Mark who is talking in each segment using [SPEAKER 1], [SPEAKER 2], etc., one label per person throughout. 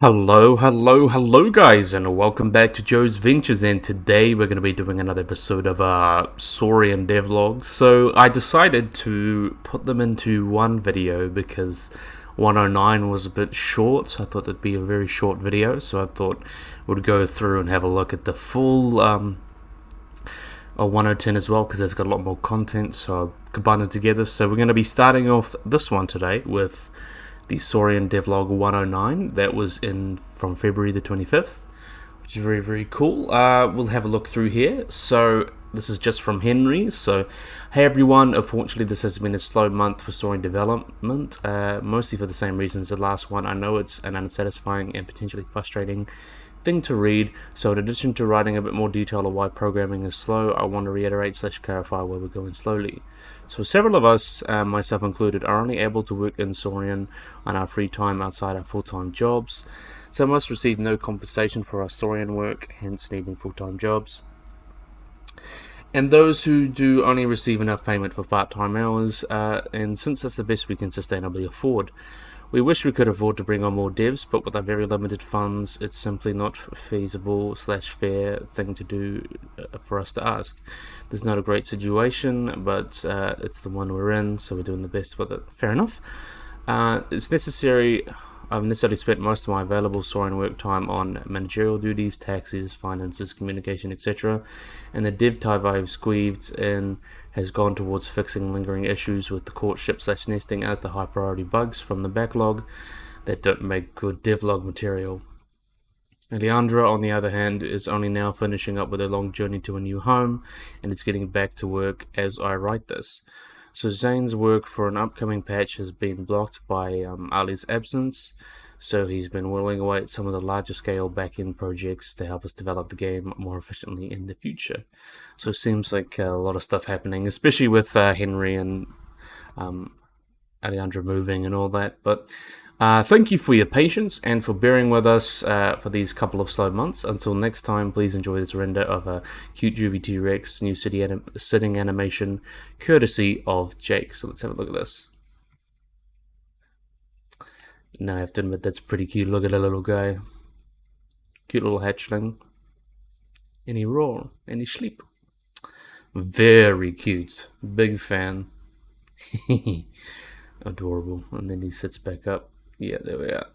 [SPEAKER 1] Hello guys, and welcome back to Joe's Ventures, and today we're going to be doing another episode of Saurian Devlog. So I decided to put them into one video because 109 was a bit short. I thought it'd be a very short video, so I thought we'd go through and have a look at the full 10 as well, because it's got a lot more content, so I combined them together. So we're going to be starting off this one today with the Saurian Devlog 109 that was in from February the 25th, which is very cool. We'll have a look through here. So this is just from Henry. So hey everyone, unfortunately this has been a slow month for Saurian development, mostly for the same reasons as the last one. I know it's an unsatisfying and potentially frustrating thing to read, so in addition to writing a bit more detail of why programming is slow, I want to reiterate / clarify where we're going slowly. So several of us, myself included, are only able to work in Saurian on our free time outside our full-time jobs. Some of us receive no compensation for our Saurian work, hence needing full-time jobs. And those who do only receive enough payment for part-time hours, and since that's the best we can sustainably afford. We wish we could afford to bring on more devs, but with our very limited funds, it's simply not feasible / fair thing to do for us to ask. This is not a great situation, but it's the one we're in, so we're doing the best with it. Fair enough. It's necessary. I've necessarily spent most of my available Saurian work time on managerial duties, taxes, finances, communication, etc. And the dev time I've squeezed in has gone towards fixing lingering issues with the courtship / nesting out the high priority bugs from the backlog that don't make good devlog material. Alejandra, on the other hand, is only now finishing up with her long journey to a new home and is getting back to work as I write this. So Zane's work for an upcoming patch has been blocked by Ali's absence, so he's been whittling away at some of the larger scale back-end projects to help us develop the game more efficiently in the future. So it seems like a lot of stuff happening, especially with Henry and Alejandra moving and all that. But thank you for your patience and for bearing with us for these couple of slow months. Until next time, please enjoy this render of a cute juvie T-Rex new sitting animation, courtesy of Jake. So let's have a look at this. Now I have to admit that's pretty cute. Look at the little guy. Cute little hatchling. And he roar. And he sleep. Very cute. Big fan. Adorable. And then he sits back up. Yeah, there we are.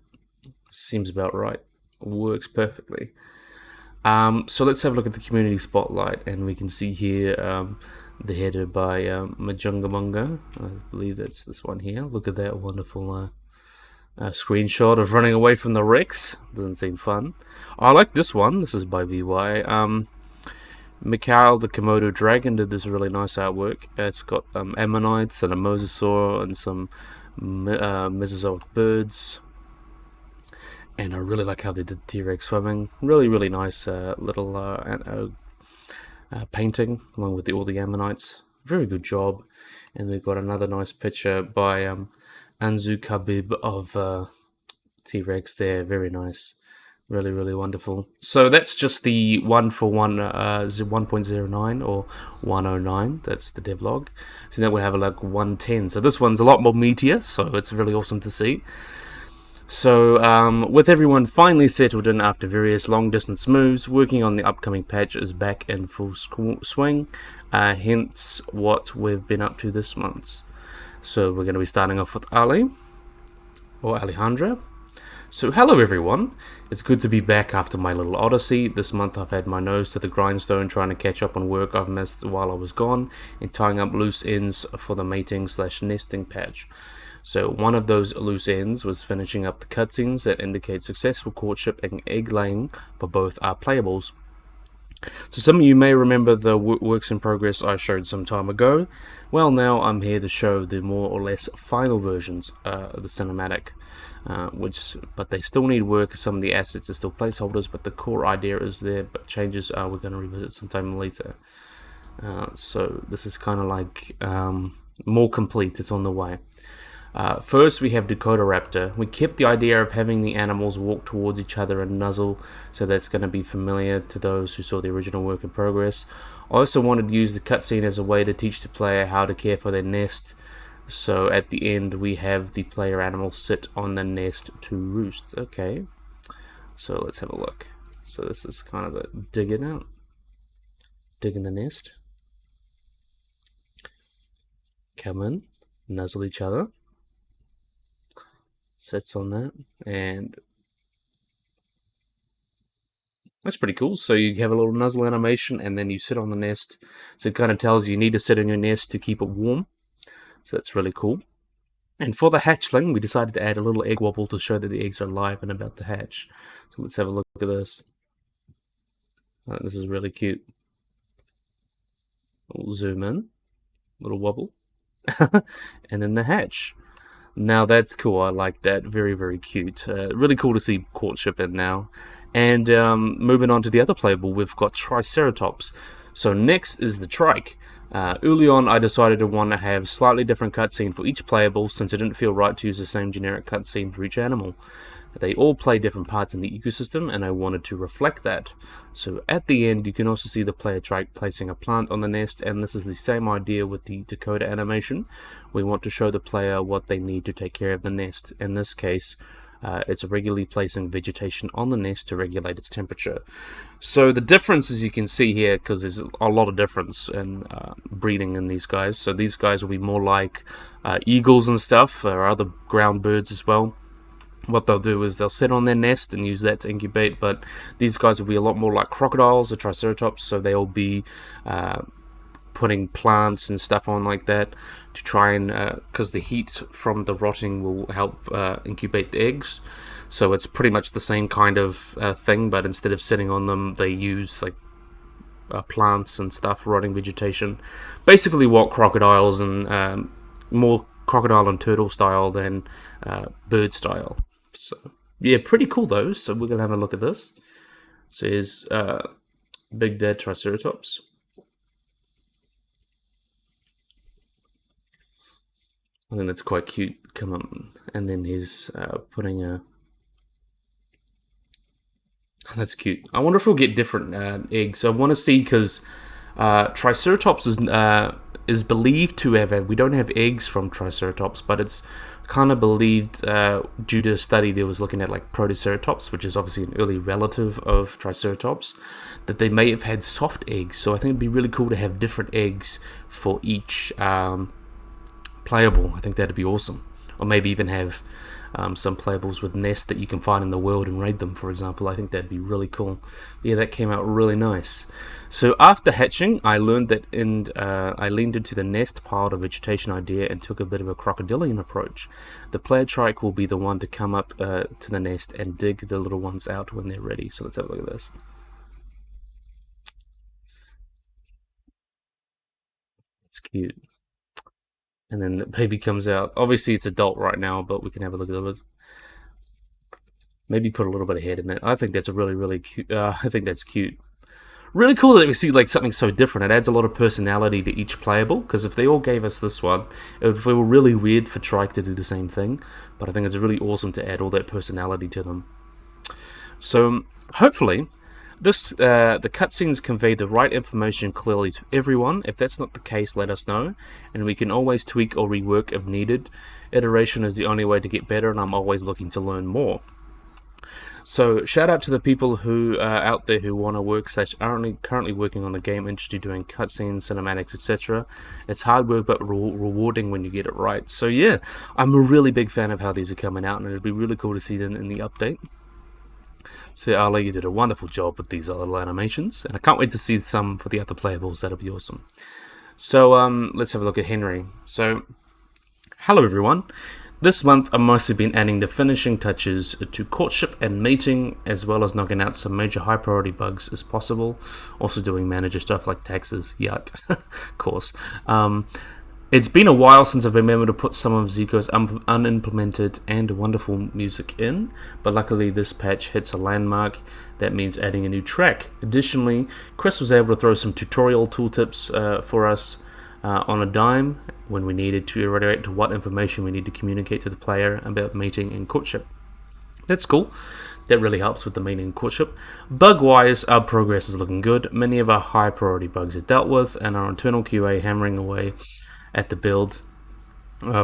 [SPEAKER 1] Seems about right. Works perfectly. So let's have a look at the community spotlight, and we can see here the header by Majungamunga. I believe that's this one here. Look at that wonderful screenshot of running away from the Rex. Doesn't seem fun. I like this one. This is by VY. Mikhail the Komodo Dragon did this really nice artwork. It's got ammonites and a mosasaur and some Mesozoic birds, and I really like how they did T-Rex swimming. Really nice little painting along with all the ammonites. Very good job. And we've got another nice picture by Anzu Khabib of T-Rex there. Very nice. Really wonderful. So that's just the 1.09 or 109. That's the devlog. So now we have like 110. So this one's a lot more meatier, so it's really awesome to see. So with everyone finally settled in after various long distance moves, working on the upcoming patch is back in full swing. Hence what we've been up to this month. So we're going to be starting off with Ali, or Alejandra. So hello everyone, it's good to be back after my little odyssey. This month I've had my nose to the grindstone trying to catch up on work I've missed while I was gone and tying up loose ends for the mating / nesting patch. So one of those loose ends was finishing up the cutscenes that indicate successful courtship and egg laying for both our playables. So some of you may remember the works in progress I showed some time ago. Well, now I'm here to show the more or less final versions of the cinematic, but they still need work. Some of the assets are still placeholders, but the core idea is there, but changes we're going to revisit sometime later. So this is kind of like more complete. It's on the way. First, we have Dakota Raptor. We kept the idea of having the animals walk towards each other and nuzzle, so that's going to be familiar to those who saw the original work in progress. I also wanted to use the cutscene as a way to teach the player how to care for their nest, So at the end we have the player animal sit on the nest to roost. Okay. So let's have a look. So this is kind of a digging out, digging the nest. Come in, nuzzle each other. Sits on that, and that's pretty cool. So you have a little nuzzle animation, and then you sit on the nest. So it kind of tells you need to sit in your nest to keep it warm. So that's really cool. And for the hatchling, we decided to add a little egg wobble to show that the eggs are alive and about to hatch. So let's have a look at this. This is really cute. We'll zoom in, little wobble, and then the hatch. Now that's cool. I like that. Very, very cute. Really cool to see courtship in now. And moving on to the other playable, we've got Triceratops. So next is the Trike. Early on, I decided to want to have slightly different cutscene for each playable since it didn't feel right to use the same generic cutscene for each animal. They all play different parts in the ecosystem, and I wanted to reflect that. So at the end, you can also see the player Trike placing a plant on the nest, and this is the same idea with the Dakota animation. We want to show the player what they need to take care of the nest. In this case, it's regularly placing vegetation on the nest to regulate its temperature. So the difference, as you can see here, because there's a lot of difference in breeding in these guys. So these guys will be more like eagles and stuff, or other ground birds as well. What they'll do is they'll sit on their nest and use that to incubate, but these guys will be a lot more like crocodiles or triceratops, so they'll be putting plants and stuff on like that to try and, because the heat from the rotting will help incubate the eggs. So it's pretty much the same kind of thing, but instead of sitting on them, they use like plants and stuff, rotting vegetation. Basically what crocodiles and more crocodile and turtle style than bird style. So yeah, pretty cool though. So we're gonna have a look at this. So here's Big Dead Triceratops. I think that's quite cute. Come on, and then he's putting a. That's cute. I wonder if we'll get different eggs. I want to see because Triceratops is believed to have. We don't have eggs from Triceratops, but it's kind of believed due to a study that was looking at like Protoceratops, which is obviously an early relative of Triceratops, that they may have had soft eggs. So I think it'd be really cool to have different eggs for each playable. I think that'd be awesome. Or maybe even have some playables with nests that you can find in the world and raid them, for example. I think that'd be really cool. Yeah, that came out really nice. So after hatching, I learned that I leaned into the nest piled of vegetation idea and took a bit of a crocodilian approach. The player Trike will be the one to come up to the nest and dig the little ones out when they're ready. So let's have a look at this. It's cute. And then the baby comes out. Obviously, it's adult right now, but we can have a look at it. Maybe put a little bit of head in it. I think that's a really, really cute. I think that's cute. Really cool that we see like something so different. It adds a lot of personality to each playable. Because if they all gave us this one, it would feel really weird for Trike to do the same thing. But I think it's really awesome to add all that personality to them. So hopefully, the cutscenes convey the right information clearly to everyone. If that's not the case, let us know, and we can always tweak or rework if needed. Iteration is the only way to get better, and I'm always looking to learn more. So shout out to the people who are out there who want to work / aren't currently working on the game industry doing cutscenes, cinematics, etc. It's hard work but rewarding when you get it right. So yeah, I'm a really big fan of how these are coming out, and it'd be really cool to see them in the update. So Ale, you did a wonderful job with these little animations, and I can't wait to see some for the other playables. That'll be awesome. So let's have a look at Henry. So hello everyone. This month I've mostly been adding the finishing touches to courtship and mating, as well as knocking out some major high priority bugs as possible. Also doing manager stuff like taxes. Yuck. Of course. It's been a while since I've been able to put some of Zico's unimplemented and wonderful music in, but luckily this patch hits a landmark that means adding a new track. Additionally, Chris was able to throw some tutorial tooltips for us on a dime when we needed to iterate to what information we need to communicate to the player about mating and courtship. That's cool. That really helps with the mating and courtship. Bug-wise, our progress is looking good. Many of our high priority bugs are dealt with, and our internal QA hammering away at the build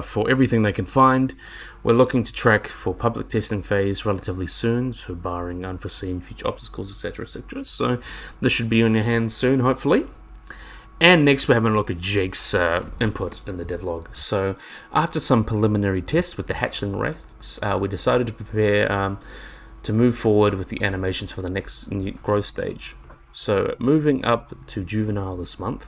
[SPEAKER 1] for everything they can find. We're looking to track for public testing phase relatively soon, so barring unforeseen future obstacles, etc, etc. So this should be in your hands soon, hopefully. And next we're having a look at Jake's input in the devlog. So after some preliminary tests with the hatchling race, we decided to prepare to move forward with the animations for the next growth stage. So moving up to juvenile this month,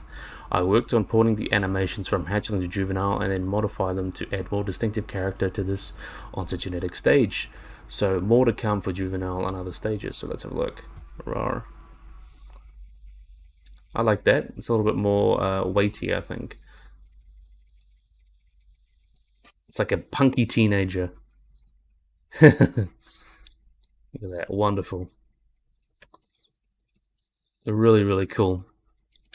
[SPEAKER 1] I worked on porting the animations from hatchling to juvenile and then modify them to add more distinctive character to this ontogenetic stage. So more to come for juvenile and other stages. So let's have a look. Rawr. I like that. It's a little bit more weighty, I think. It's like a punky teenager. Look at that. Wonderful. Really, really cool.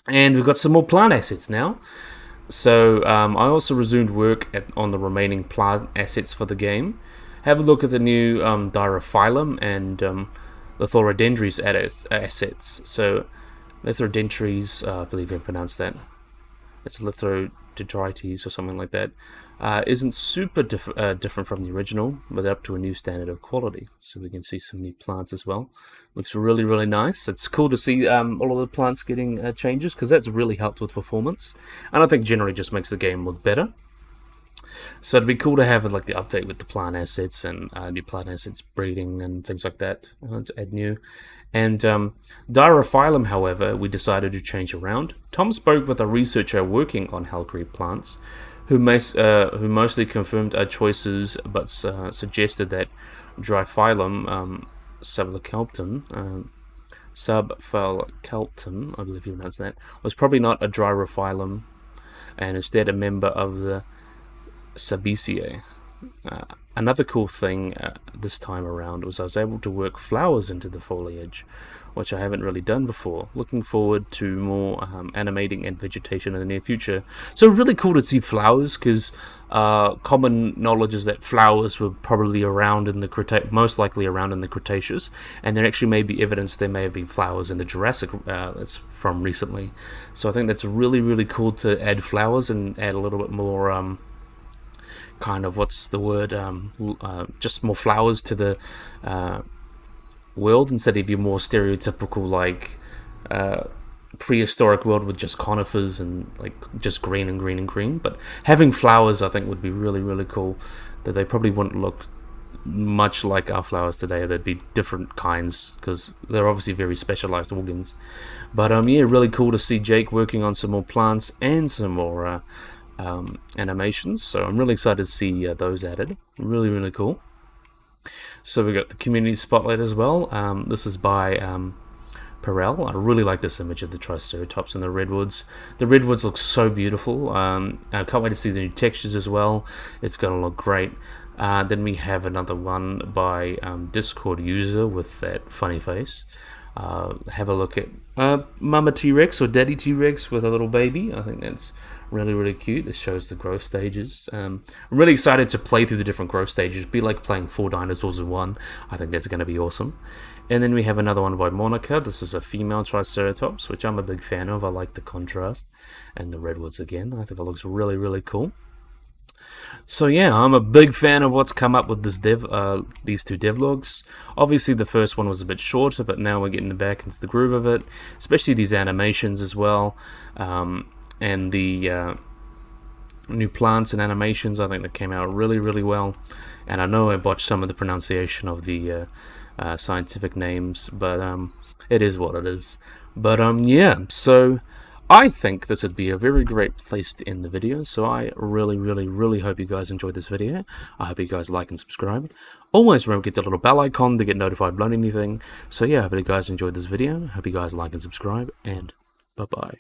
[SPEAKER 1] And we've got some more plant assets now. So I also resumed work on the remaining plant assets for the game. Have a look at the new Dirophyllum and Lithorodendries assets. So Lithorodendries, I believe I pronounced that. It's Lithorodendrites or something like that. Isn't super different from the original, but up to a new standard of quality. So we can see some new plants as well. Looks really, really nice. It's cool to see all of the plants getting changes, because that's really helped with performance. And I think generally just makes the game look better. So it'd be cool to have like the update with the plant assets and new plant assets breeding and things like that to add new. And Dirophyllum, however, we decided to change around. Tom spoke with a researcher working on Hellcreep plants, who mostly confirmed our choices, but suggested that Dirophyllum subphyllum, I believe you pronounce that, was probably not a Dirophyllum, and instead a member of the Sabaceae. Another cool thing this time around was I was able to work flowers into the foliage, which I haven't really done before. Looking forward to more animating and vegetation in the near future. So really cool to see flowers, because common knowledge is that flowers were probably around in the most likely around in the Cretaceous, and there actually may be evidence there may have been flowers in the Jurassic that's from recently. So I think that's really, really cool to add flowers and add a little bit more kind of, what's the word, just more flowers to the world, instead of your more stereotypical like prehistoric world with just conifers and like just green and green and green. But having flowers, I think, would be really, really cool. That they probably wouldn't look much like our flowers today. They'd be different kinds, because they're obviously very specialized organs. But yeah, really cool to see Jake working on some more plants and some more animations. So I'm really excited to see those added. Really, really cool. So we got the community spotlight as well. This is by Perel. I really like this image of the Triceratops and the redwoods. The redwoods look so beautiful. I can't wait to see the new textures as well. It's going to look great. Then we have another one by Discord user with that funny face. Have a look at Mama T-Rex or Daddy T-Rex with a little baby. I think that's really, really cute. This shows the growth stages. I'm really excited to play through the different growth stages. Be like playing 4 dinosaurs in one. I think that's going to be awesome. And then we have another one by Monica. This is a female Triceratops, which I'm a big fan of. I like the contrast. And the redwoods again. I think it looks really, really cool. So yeah, I'm a big fan of what's come up with this these two devlogs. Obviously the first one was a bit shorter, but now we're getting back into the groove of it, especially these animations as well, and the new plants and animations. I think that came out really, really well, and I know I botched some of the pronunciation of the scientific names, but it is what it is. But yeah, so I think this would be a very great place to end the video, so I really, really, really hope you guys enjoyed this video. I hope you guys like and subscribe. Always remember to get the little bell icon to get notified about anything. So yeah, I hope you guys enjoyed this video. Hope you guys like and subscribe, and bye-bye.